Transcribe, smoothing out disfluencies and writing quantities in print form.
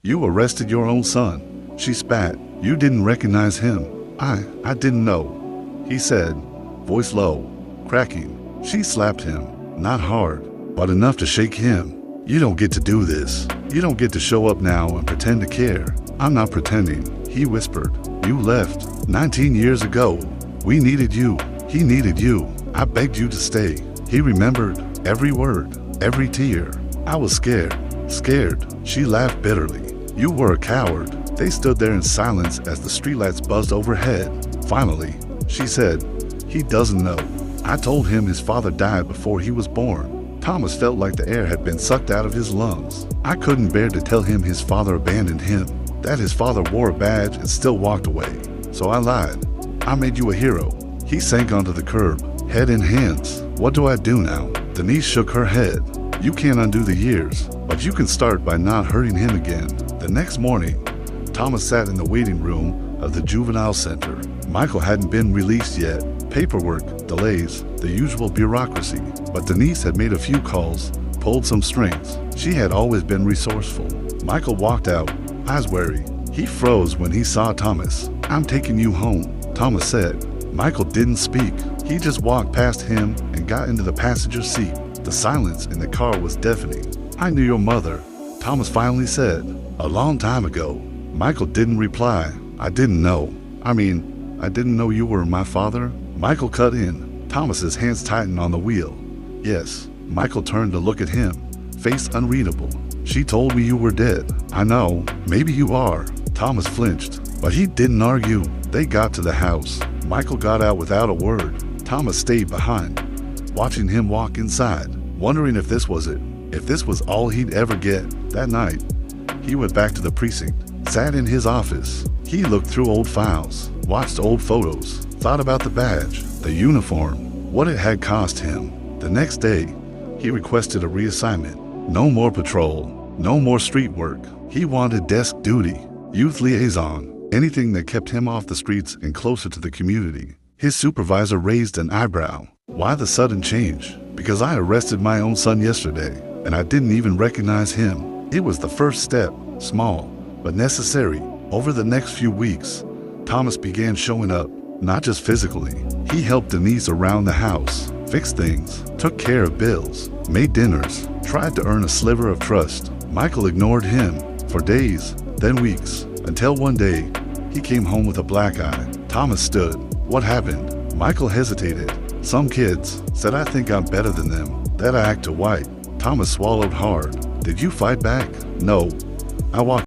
You arrested your own son. She spat. You didn't recognize him. I didn't know, he said, voice low, cracking. She slapped him, not hard, but enough to shake him. You don't get to do this. You don't get to show up now and pretend to care. I'm not pretending, he whispered. You left 19 years ago. We needed you. He needed you. I begged you to stay. He remembered every word, every tear. I was scared. She laughed bitterly. You were a coward. They stood there in silence as the streetlights buzzed overhead. Finally, she said, he doesn't know. I told him his father died before he was born. Thomas felt like the air had been sucked out of his lungs. I couldn't bear to tell him his father abandoned him, that his father wore a badge and still walked away. So I lied. I made you a hero. He sank onto the curb, head in hands. What do I do now? Denise shook her head. You can't undo the years, but you can start by not hurting him again. The next morning, Thomas sat in the waiting room of the juvenile center. Michael hadn't been released yet. Paperwork, delays, the usual bureaucracy. But Denise had made a few calls, pulled some strings. She had always been resourceful. Michael walked out, eyes wary. He froze when he saw Thomas. I'm taking you home, Thomas said. Michael didn't speak. He just walked past him and got into the passenger seat. The silence in the car was deafening. I knew your mother, Thomas finally said. A long time ago. Michael didn't reply. I didn't know. I didn't know you were my father. Michael cut in. Thomas's hands tightened on the wheel. Yes. Michael turned to look at him, face unreadable. She told me you were dead. I know. Maybe you are. Thomas flinched, but he didn't argue. They got to the house. Michael got out without a word. Thomas stayed behind, watching him walk inside, wondering if this was it, if this was all he'd ever get. That night, he went back to the precinct, sat in his office. He looked through old files, watched old photos, thought about the badge, the uniform, what it had cost him. The next day, he requested a reassignment. No more patrol, no more street work. He wanted desk duty, youth liaison, anything that kept him off the streets and closer to the community. His supervisor raised an eyebrow. Why the sudden change? Because I arrested my own son yesterday, and I didn't even recognize him. It was the first step, small, but necessary. Over the next few weeks, Thomas began showing up, not just physically. He helped Denise around the house, fixed things, took care of bills, made dinners, tried to earn a sliver of trust. Michael ignored him for days, then weeks, until one day, he came home with a black eye. Thomas stood. What happened? Michael hesitated. Some kids said I think I'm better than them, that I act too white. Thomas swallowed hard. Did you fight back? No. I walked